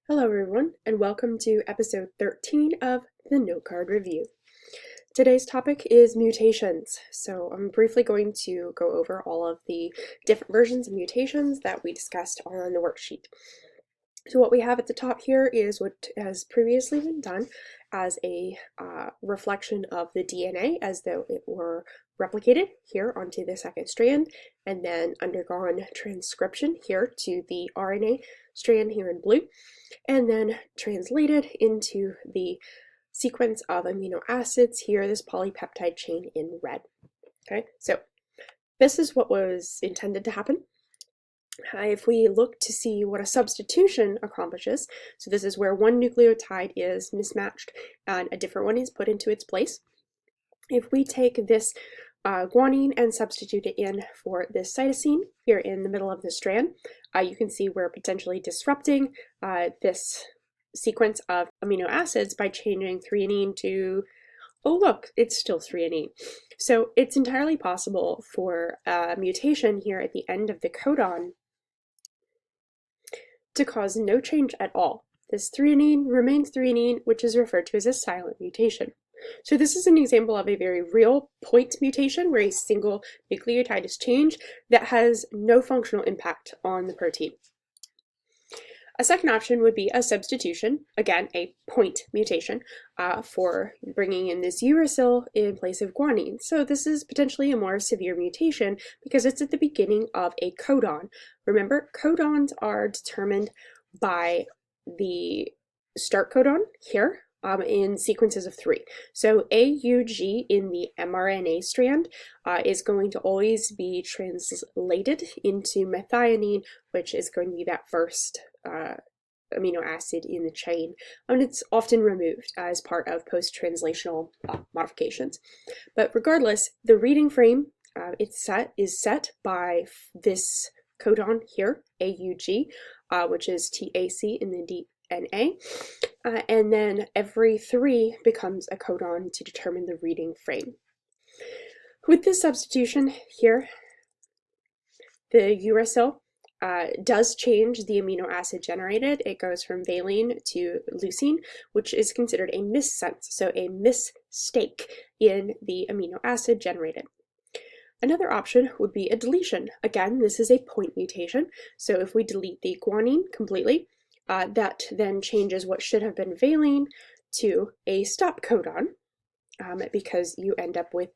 Hello everyone, and welcome to episode 13 of the Notecard Review. Today's topic is mutations, so I'm briefly going to go over all of the different versions of mutations that we discussed on the worksheet. So what we have at the top here is what has previously been done as a reflection of the DNA as though it were replicated here onto the second strand, and then undergone transcription here to the RNA strand here in blue, and then translated into the sequence of amino acids here, this polypeptide chain in red. Okay, so this is what was intended to happen. If we look to see what a substitution accomplishes, so this is where one nucleotide is mismatched and a different one is put into its place. If we take this guanine and substitute it in for this cytosine here in the middle of the strand, you can see we're potentially disrupting this sequence of amino acids by changing threonine to, oh look, it's still threonine. So it's entirely possible for a mutation here at the end of the codon to cause no change at all. This threonine remains threonine, which is referred to as a silent mutation. So this is an example of a very real point mutation where a single nucleotide is changed that has no functional impact on the protein. A second option would be a substitution, again a point mutation, for bringing in this uracil in place of guanine. So this is potentially a more severe mutation because it's at the beginning of a codon. Remember, codons are determined by the start codon here in sequences of 3. So AUG in the mRNA strand is going to always be translated into methionine, which is going to be that first amino acid in the chain, and it's often removed as part of post-translational modifications. But regardless, the reading frame is set by this codon here, AUG, which is TAC in the DNA, and then every 3 becomes a codon to determine the reading frame. With this substitution here, the uracil does change the amino acid generated. It goes from valine to leucine, which is considered a missense, so a mistake in the amino acid generated. Another option would be a deletion. Again, this is a point mutation, so if we delete the guanine completely, that then changes what should have been valine to a stop codon, because you end up with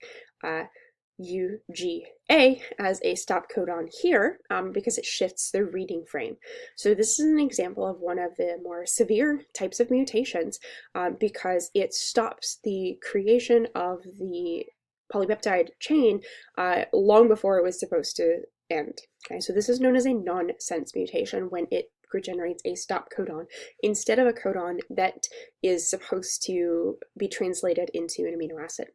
UGA as a stop codon here, because it shifts the reading frame. So this is an example of one of the more severe types of mutations, because it stops the creation of the polypeptide chain long before it was supposed to end. Okay, so this is known as a nonsense mutation when it generates a stop codon instead of a codon that is supposed to be translated into an amino acid.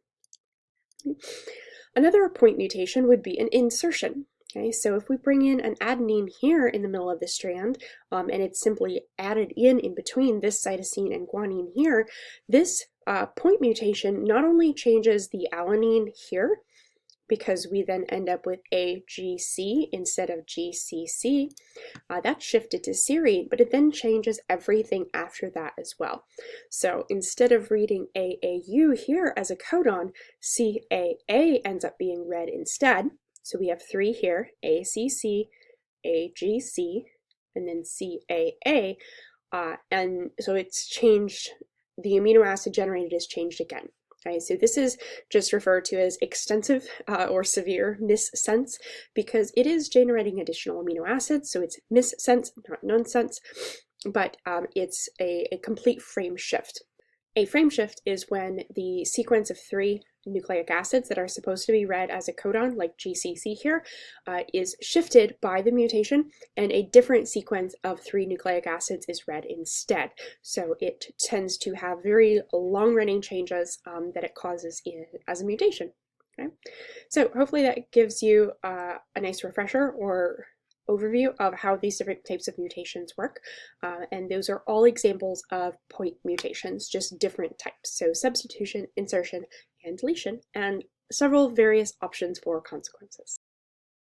Another point mutation would be an insertion. Okay, so if we bring in an adenine here in the middle of the strand, and it's simply added in between this cytosine and guanine here, this point mutation not only changes the alanine here, because we then end up with AGC instead of GCC, that's shifted to serine, but it then changes everything after that as well. So instead of reading AAU here as a codon, CAA ends up being read instead. So we have 3 here, ACC, AGC, and then CAA, and so it's changed, the amino acid generated is changed again. Okay, so this is just referred to as extensive or severe missense because it is generating additional amino acids, so it's missense, not nonsense, but it's a complete frame shift. A frame shift is when the sequence of 3 nucleic acids that are supposed to be read as a codon, like GCC here, is shifted by the mutation, and a different sequence of 3 nucleic acids is read instead. So it tends to have very long-running changes that it causes as a mutation. Okay? So hopefully that gives you a nice refresher or overview of how these different types of mutations work, and those are all examples of point mutations, just different types. So substitution, insertion, and deletion, and several various options for consequences.